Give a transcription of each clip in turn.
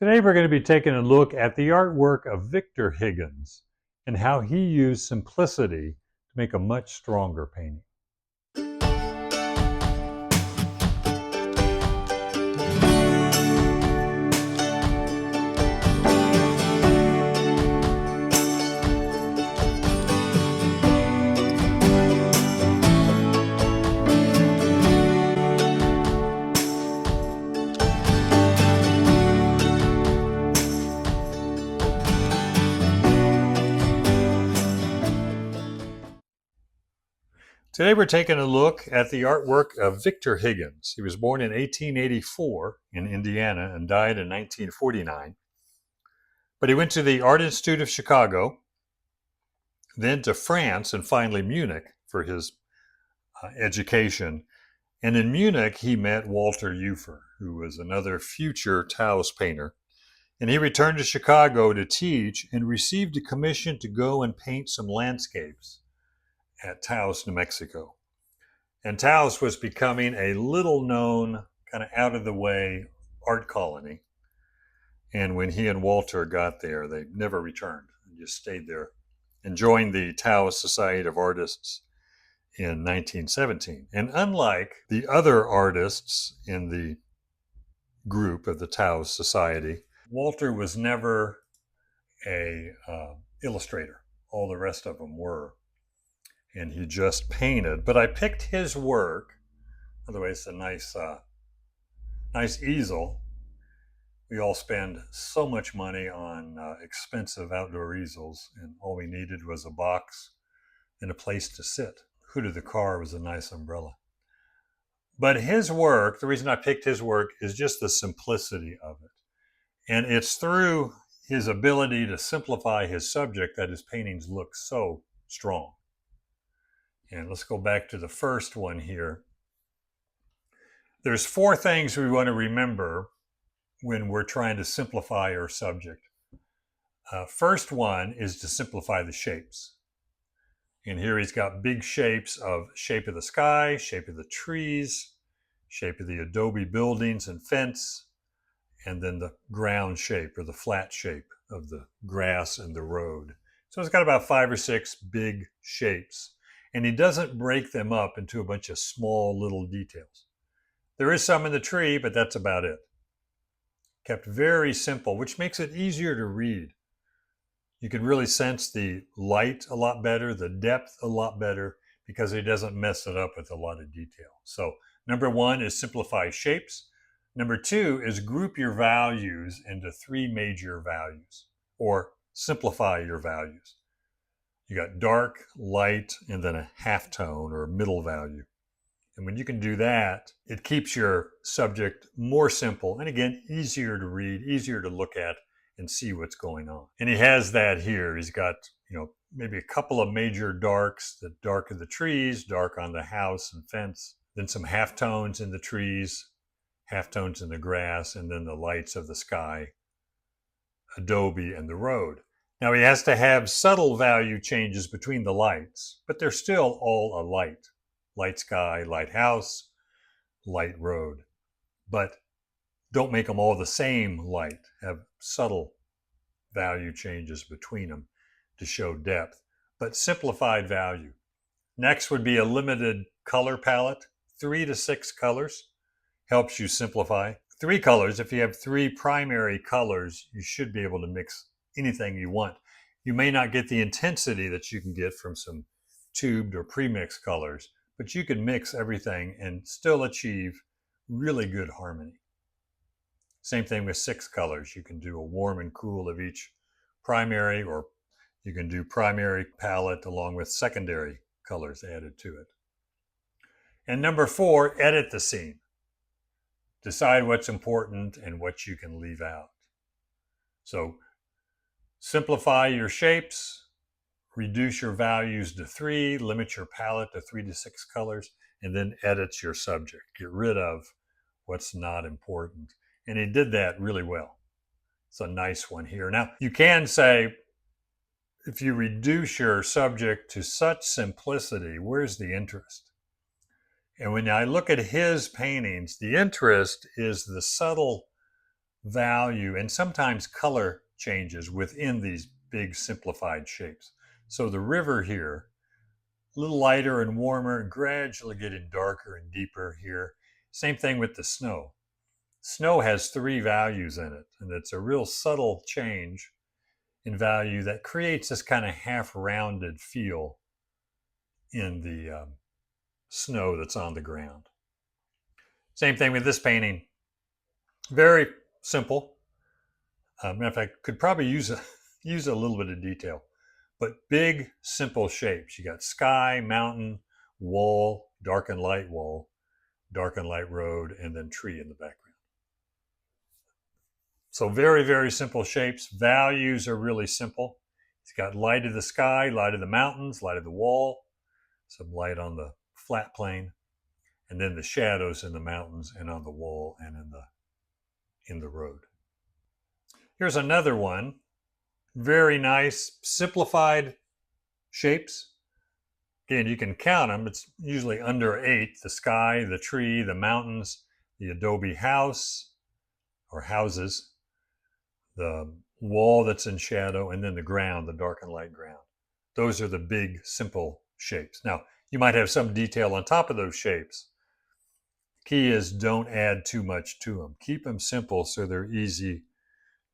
Today we're going to be taking a look at the artwork of Victor Higgins and how he used simplicity to make a much stronger painting. Today we're taking a look at the artwork of Victor Higgins. He was born in 1884 in Indiana and died in 1949. But he went to the Art Institute of Chicago, then to France, and finally Munich for his education. And in Munich, he met Walter Ufer, who was another future Taos painter. And he returned to Chicago to teach and received a commission to go and paint some landscapes at Taos, New Mexico. And Taos was becoming a little known, kind of out of the way art colony. And when he and Walter got there, they never returned and just stayed there and joined the Taos Society of Artists in 1917. And unlike the other artists in the group of the Taos Society, Walter was never a illustrator. All the rest of them were. And he just painted. But I picked his work. By the way, it's a nice easel. We all spend so much money on expensive outdoor easels, and all we needed was a box and a place to sit. Hood of the car was a nice umbrella. But his work, the reason I picked his work is just the simplicity of it. And it's through his ability to simplify his subject that his paintings look so strong. And let's go back to the first one here. There's four things we want to remember when we're trying to simplify our subject. First one is to simplify the shapes. And here he's got big shapes of shape of the sky, shape of the trees, shape of the adobe buildings and fence, and then the ground shape or the flat shape of the grass and the road. So it's got about 5 or 6 big shapes. And he doesn't break them up into a bunch of small little details. There is some in the tree, but that's about it. Kept very simple, which makes it easier to read. You can really sense the light a lot better, the depth a lot better, because he doesn't mess it up with a lot of detail. So number 1 is simplify shapes. Number 2 is group your values into 3 major values, or simplify your values. You got dark, light, and then a halftone or a middle value. And when you can do that, it keeps your subject more simple and again, easier to read, easier to look at and see what's going on. And he has that here. He's got, maybe a couple of major darks, the dark of the trees, dark on the house and fence, then some halftones in the trees, halftones in the grass, and then the lights of the sky, adobe, and the road. Now he has to have subtle value changes between the lights, but they're still all a light. Light sky, light house, light road. But don't make them all the same light. Have subtle value changes between them to show depth, but simplified value. Next would be a limited color palette. 3 to 6 colors helps you simplify. 3 colors, if you have 3 primary colors, you should be able to mix anything you want. You may not get the intensity that you can get from some tubed or pre-mixed colors, but you can mix everything and still achieve really good harmony. Same thing with 6 colors. You can do a warm and cool of each primary, or you can do primary palette along with secondary colors added to it. And number 4, edit the scene. Decide what's important and what you can leave out. So simplify your shapes, reduce your values to 3, limit your palette to 3 to 6 colors, and then edit your subject. Get rid of what's not important. And he did that really well. It's a nice one here. Now, you can say, if you reduce your subject to such simplicity, where's the interest? And when I look at his paintings, the interest is the subtle value and sometimes color changes within these big simplified shapes. So the river here, a little lighter and warmer, gradually getting darker and deeper here. Same thing with the snow. Snow has 3 values in it, and it's a real subtle change in value that creates this kind of half-rounded feel in the snow that's on the ground. Same thing with this painting. Very simple. Matter of fact, could probably use a little bit of detail, but big, simple shapes. You got sky, mountain, wall, dark and light wall, dark and light road, and then tree in the background. So very, very simple shapes. Values are really simple. It's got light of the sky, light of the mountains, light of the wall, some light on the flat plane, and then the shadows in the mountains and on the wall and in the road. Here's another one. Very nice, simplified shapes. Again, you can count them. It's usually under 8. The sky, the tree, the mountains, the adobe house or houses, the wall that's in shadow, and then the ground, the dark and light ground. Those are the big, simple shapes. Now, you might have some detail on top of those shapes. Key is don't add too much to them. Keep them simple so they're easy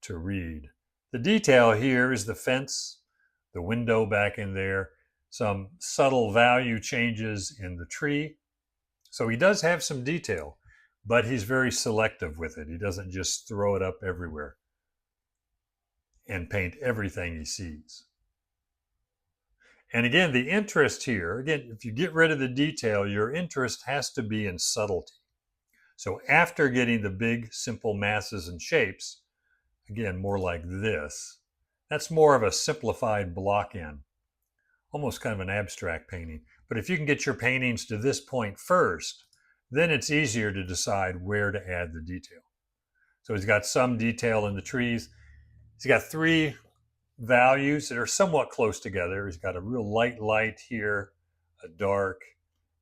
to read. The detail here is the fence, the window back in there, some subtle value changes in the tree. So he does have some detail, but he's very selective with it. He doesn't just throw it up everywhere and paint everything he sees. And again, the interest here, again, if you get rid of the detail, your interest has to be in subtlety. So after getting the big, simple masses and shapes, again, more like this, that's more of a simplified block-in, almost kind of an abstract painting. But if you can get your paintings to this point first, then it's easier to decide where to add the detail. So he's got some detail in the trees. He's got 3 values that are somewhat close together. He's got a real light here, a dark,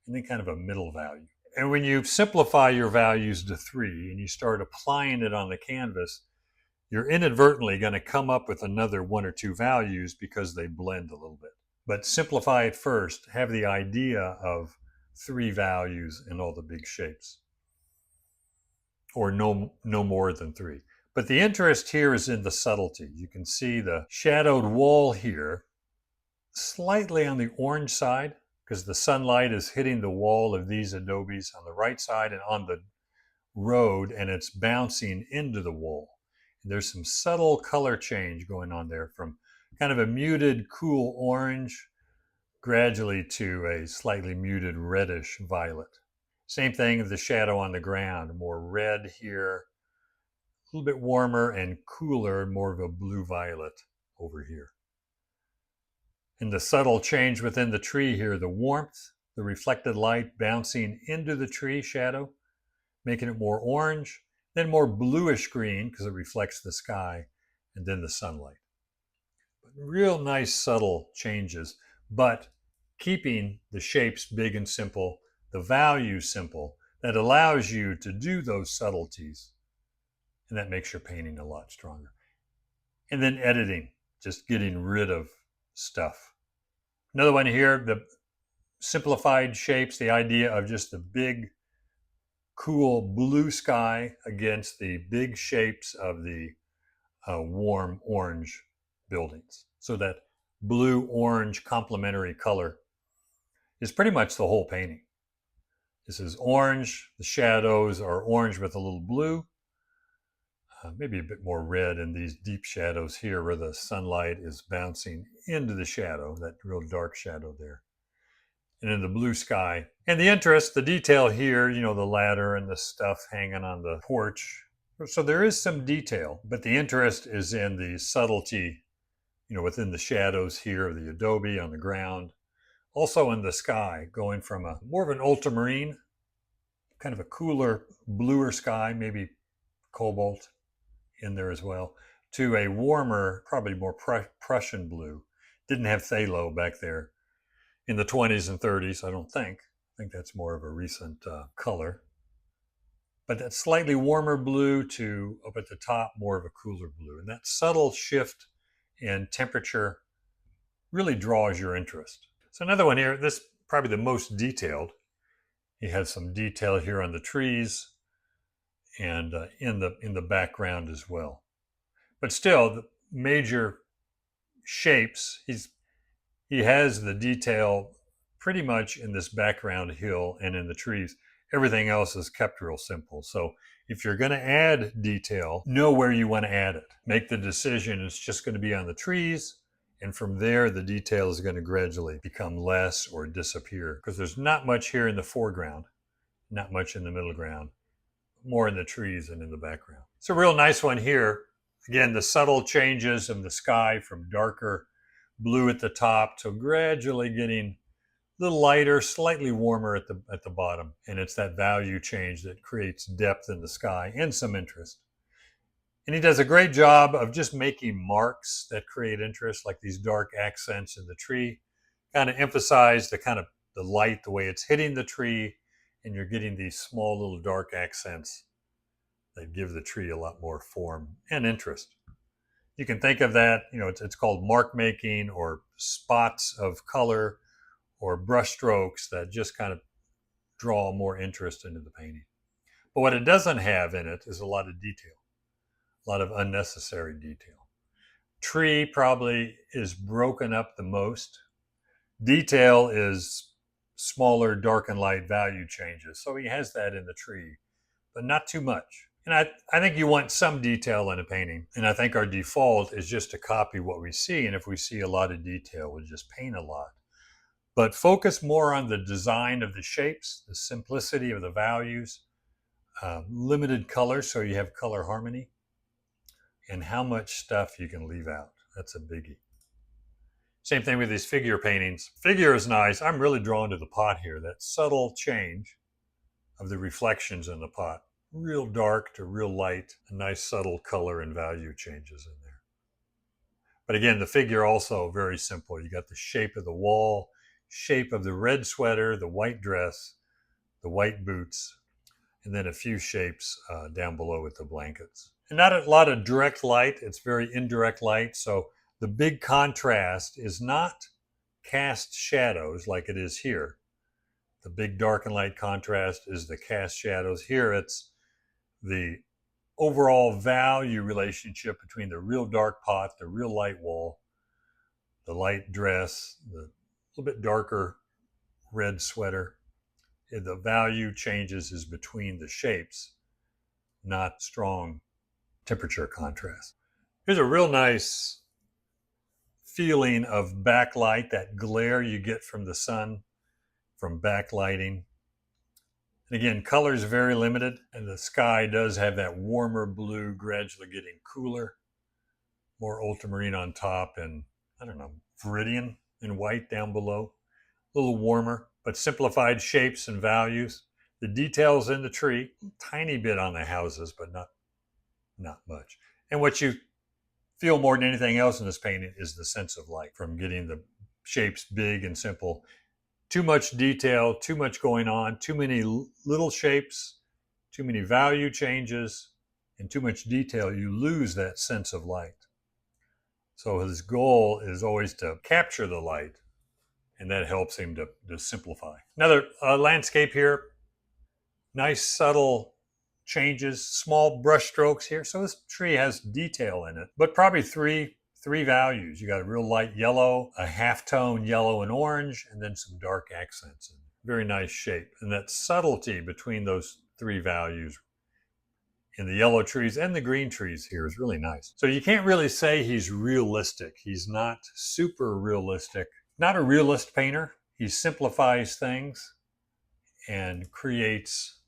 and then kind of a middle value. And when you simplify your values to 3 and you start applying it on the canvas, you're inadvertently going to come up with another 1 or 2 values because they blend a little bit. But simplify it first. Have the idea of 3 values in all the big shapes, or no more than 3. But the interest here is in the subtlety. You can see the shadowed wall here, slightly on the orange side, because the sunlight is hitting the wall of these adobes on the right side and on the road, and it's bouncing into the wall. And there's some subtle color change going on there from kind of a muted, cool orange, gradually to a slightly muted reddish violet. Same thing with the shadow on the ground, more red here, a little bit warmer and cooler, more of a blue-violet over here. And the subtle change within the tree here, the warmth, the reflected light bouncing into the tree shadow, making it more orange, then more bluish green because it reflects the sky, and then the sunlight. But real nice subtle changes, but keeping the shapes big and simple, the values simple, that allows you to do those subtleties, and that makes your painting a lot stronger. And then editing, just getting rid of stuff. Another one here, the simplified shapes, the idea of just the big, cool blue sky against the big shapes of the warm orange buildings. So that blue-orange complementary color is pretty much the whole painting. This is orange, the shadows are orange with a little blue, maybe a bit more red in these deep shadows here where the sunlight is bouncing into the shadow, that real dark shadow there. And in the blue sky. And the interest, the detail here, you know, the ladder and the stuff hanging on the porch. So there is some detail, but the interest is in the subtlety, you know, within the shadows here of the adobe on the ground. Also in the sky, going from a more of an ultramarine, kind of a cooler, bluer sky, maybe cobalt in there as well, to a warmer, probably more Prussian blue. Didn't have phthalo back there in the 20s and 30s, I don't think. I think that's more of a recent color. but that slightly warmer blue to up at the top, more of a cooler blue. And that subtle shift in temperature really draws your interest. So another one here, this probably the most detailed. He has some detail here on the trees and in the background as well. But still, the major shapes, he has the detail pretty much in this background hill and in the trees. Everything else is kept real simple. So if you're going to add detail, know where you want to add it. Make the decision it's just going to be on the trees, and from there the detail is going to gradually become less or disappear, because there's not much here in the foreground, not much in the middle ground, more in the trees and in the background. It's a real nice one here. Again, the subtle changes in the sky from darker blue at the top to gradually getting a little lighter, slightly warmer at the bottom. And it's that value change that creates depth in the sky and some interest. And he does a great job of just making marks that create interest, like these dark accents in the tree, kind of emphasize the light, the way it's hitting the tree, and you're getting these small little dark accents that give the tree a lot more form and interest. You can think of that, it's called mark making, or spots of color, or brush strokes that just kind of draw more interest into the painting. But what it doesn't have in it is a lot of detail, a lot of unnecessary detail. Tree probably is broken up the most. Detail is smaller dark and light value changes. So he has that in the tree, but not too much. And I think you want some detail in a painting. And I think our default is just to copy what we see. And if we see a lot of detail, we'll just paint a lot. But focus more on the design of the shapes, the simplicity of the values, limited color so you have color harmony, and how much stuff you can leave out. That's a biggie. Same thing with these figure paintings. Figure is nice. I'm really drawn to the pot here, that subtle change of the reflections in the pot. Real dark to real light, a nice subtle color and value changes in there. But again, the figure also very simple. You got the shape of the wall, shape of the red sweater, the white dress, the white boots, and then a few shapes down below with the blankets. And not a lot of direct light. It's very indirect light. So the big contrast is not cast shadows like it is here. The big dark and light contrast is the cast shadows. Here it's the overall value relationship between the real dark pot, the real light wall, the light dress, the little bit darker red sweater. The value changes is between the shapes, not strong temperature contrast. Here's a real nice feeling of backlight, that glare you get from the sun from backlighting. And again, color is very limited, and the sky does have that warmer blue gradually getting cooler, more ultramarine on top, and viridian and white down below. A little warmer, but simplified shapes and values. The details in the tree, tiny bit on the houses, but not much. And what you feel more than anything else in this painting is the sense of light, from getting the shapes big and simple. Too much detail, too much going on, too many little shapes, too many value changes, and too much detail, you lose that sense of light. So his goal is always to capture the light, and that helps him to simplify. Another landscape here, nice subtle changes, small brush strokes here. So this tree has detail in it, but probably three values. You got a real light yellow, a half-tone yellow and orange, and then some dark accents. Very nice shape. And that subtlety between those three values in the yellow trees and the green trees here is really nice. So you can't really say he's realistic. He's not super realistic. Not a realist painter. He simplifies things and creates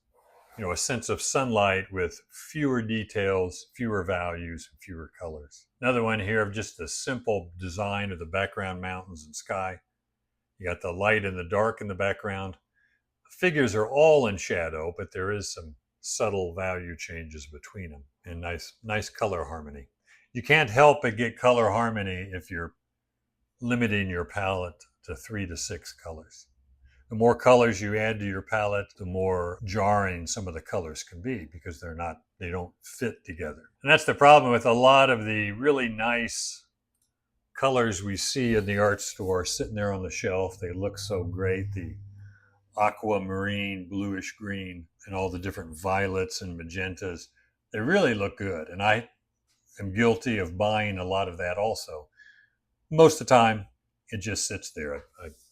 a sense of sunlight with fewer details, fewer values, fewer colors. Another one here of just the simple design of the background mountains and sky. You got the light and the dark in the background. The figures are all in shadow, but there is some subtle value changes between them, and nice color harmony. You can't help but get color harmony if you're limiting your palette to 3 to 6 colors. The more colors you add to your palette, the more jarring some of the colors can be because they don't fit together. And that's the problem with a lot of the really nice colors we see in the art store sitting there on the shelf. They look so great. The aquamarine, bluish green, and all the different violets and magentas. They really look good. And I am guilty of buying a lot of that also. Most of the time, it just sits there.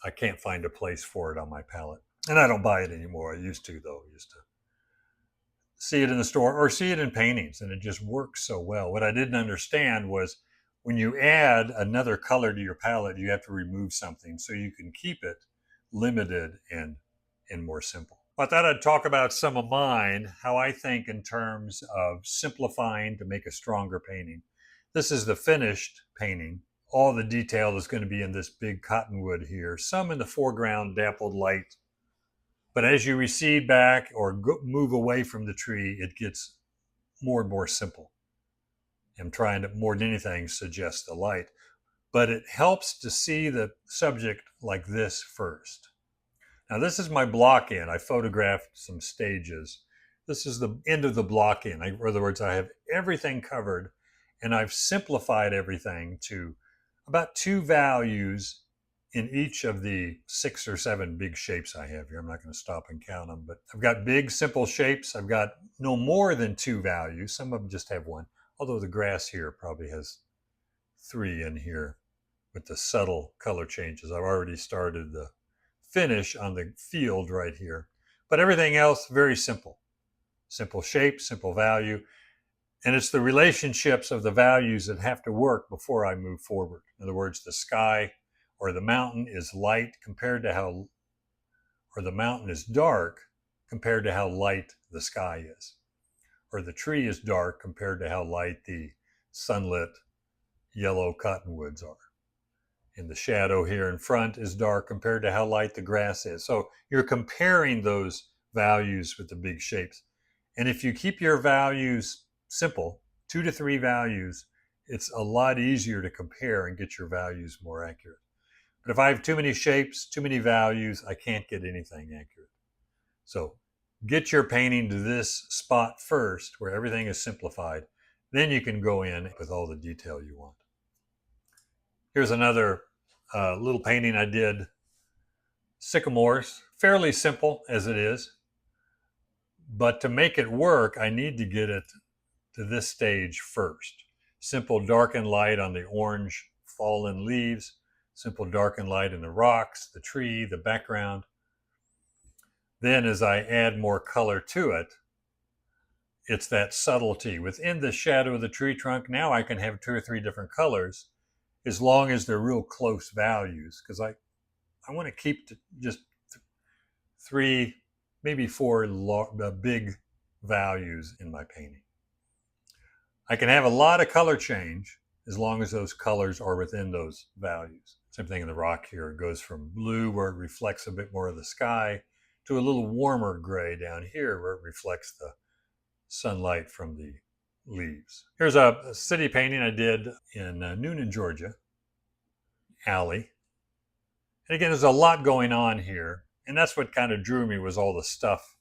I can't find a place for it on my palette. And I don't buy it anymore. I used to, though. I used to see it in the store or see it in paintings, and it just works so well. What I didn't understand was when you add another color to your palette, you have to remove something so you can keep it limited and more simple. I thought I'd talk about some of mine, how I think in terms of simplifying to make a stronger painting. This is the finished painting. All the detail is going to be in this big cottonwood here, some in the foreground, dappled light. But as you recede back or move away from the tree, it gets more and more simple. I'm trying to, more than anything, suggest the light. But it helps to see the subject like this first. Now, this is my block in. I photographed some stages. This is the end of the block in. In other words, I have everything covered, and I've simplified everything to about 2 values in each of the 6 or 7 big shapes I have here. I'm not going to stop and count them, but I've got big, simple shapes. I've got no more than 2 values. Some of them just have 1, although the grass here probably has 3 in here with the subtle color changes. I've already started the finish on the field right here. But everything else, very simple. Simple shape, simple value. And it's the relationships of the values that have to work before I move forward. In other words, the sky or the mountain is light compared to how, or the mountain is dark compared to how light the sky is. Or the tree is dark compared to how light the sunlit yellow cottonwoods are. And the shadow here in front is dark compared to how light the grass is. So you're comparing those values with the big shapes. And if you keep your values simple, 2 to 3 values, it's a lot easier to compare and get your values more accurate. But if I have too many shapes, too many values, I can't get anything accurate. So get your painting to this spot first where everything is simplified. Then you can go in with all the detail you want. Here's another little painting I did, sycamores, fairly simple as it is. But to make it work, I need to get it to this stage first. Simple dark and light on the orange fallen leaves, simple dark and light in the rocks, the tree, the background. Then as I add more color to it, it's that subtlety. Within the shadow of the tree trunk, now I can have 2 or 3 different colors as long as they're real close values, because I want to keep just 3, maybe 4 big values in my painting. I can have a lot of color change as long as those colors are within those values. Same thing in the rock here. It goes from blue, where it reflects a bit more of the sky, to a little warmer gray down here where it reflects the sunlight from the leaves. Here's a city painting I did in Noonan, Georgia, alley. And again, there's a lot going on here. And that's what kind of drew me, was all the stuff,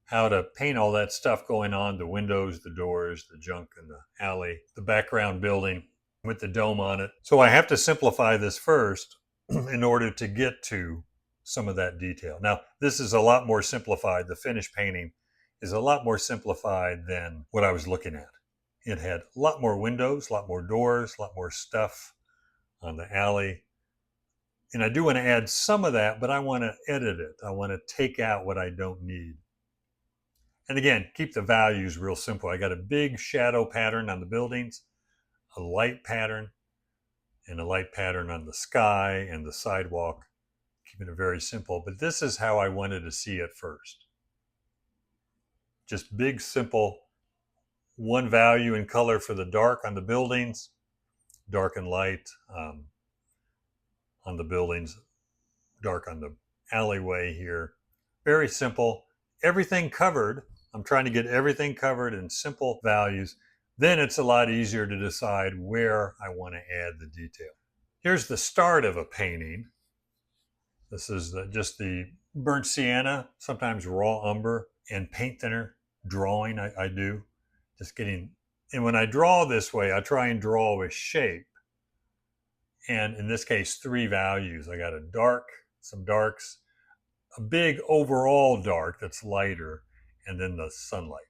how to paint all that stuff going on, the windows, the doors, the junk in the alley, the background building with the dome on it. So I have to simplify this first in order to get to some of that detail. Now, this is a lot more simplified. The finished painting is a lot more simplified than what I was looking at. It had a lot more windows, a lot more doors, a lot more stuff on the alley. And I do want to add some of that, but I want to edit it. I want to take out what I don't need. And again, keep the values real simple. I got a big shadow pattern on the buildings, a light pattern, and a light pattern on the sky and the sidewalk, keeping it very simple. But this is how I wanted to see it first. Just big, simple, 1 value in color for the dark on the buildings, dark and light on the buildings, dark on the alleyway here. Very simple. Everything covered. I'm trying to get everything covered in simple values. Then it's a lot easier to decide where I want to add the detail. Here's the start of a painting. This is just the burnt sienna, sometimes raw umber, and paint thinner drawing I do. Just getting, and when I draw this way, I try and draw with shape. And in this case, 3 values. I got a dark, some darks, a big overall dark that's lighter, and then the sunlight.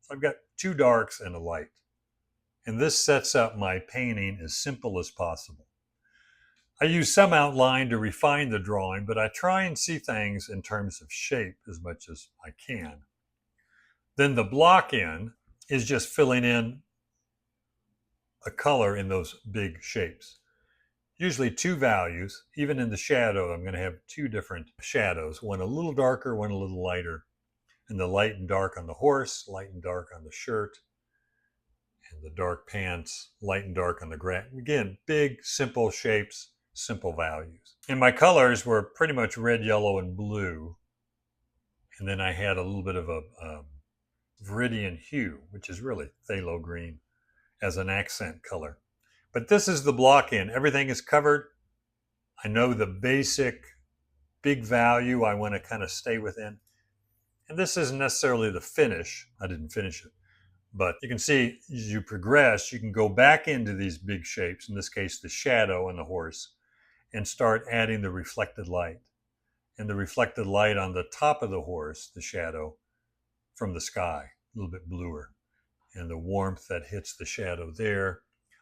So I've got 2 darks and a light. And this sets up my painting as simple as possible. I use some outline to refine the drawing, but I try and see things in terms of shape as much as I can. Then the block in is just filling in a color in those big shapes. Usually 2 values. Even in the shadow, I'm going to have 2 different shadows, one a little darker, one a little lighter. And the light and dark on the horse, light and dark on the shirt, and the dark pants, light and dark on the grass. Again, big, simple shapes, simple values. And my colors were pretty much red, yellow, and blue. And then I had a little bit of a viridian hue, which is really phthalo green, as an accent color. But this is the block in. Everything is covered. I know the basic big value I want to kind of stay within. And this isn't necessarily the finish. I didn't finish it. But you can see as you progress, you can go back into these big shapes, in this case, the shadow and the horse, and start adding the reflected light. And the reflected light on the top of the horse, the shadow, from the sky, a little bit bluer. And the warmth that hits the shadow there.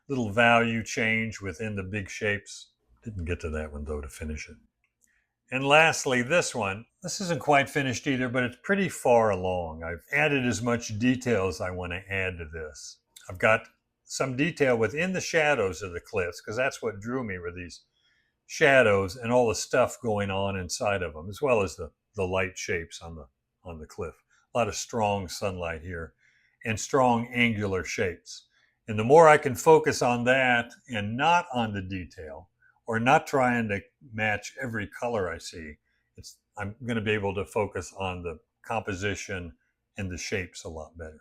Little value change within the big shapes. Didn't get to that one though to finish it. And lastly, this one. This isn't quite finished either, but it's pretty far along. I've added as much detail as I want to add to this. I've got some detail within the shadows of the cliffs, because that's what drew me, were these shadows and all the stuff going on inside of them, as well as the light shapes on the cliff. A lot of strong sunlight here and strong angular shapes. And the more I can focus on that and not on the detail, or not trying to match every color I see, I'm going to be able to focus on the composition and the shapes a lot better,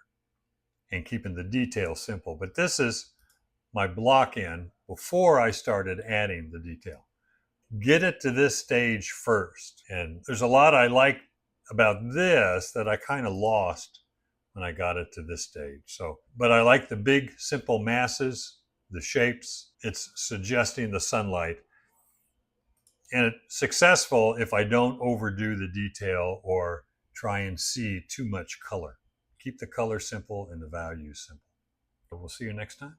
and keeping the detail simple. But this is my block in before I started adding the detail. Get it to this stage first. And there's a lot I like about this that I kind of lost when I got it to this stage. So, but I like the big, simple masses, the shapes. It's suggesting the sunlight. And it's successful if I don't overdo the detail or try and see too much color. Keep the color simple and the values simple. So we'll see you next time.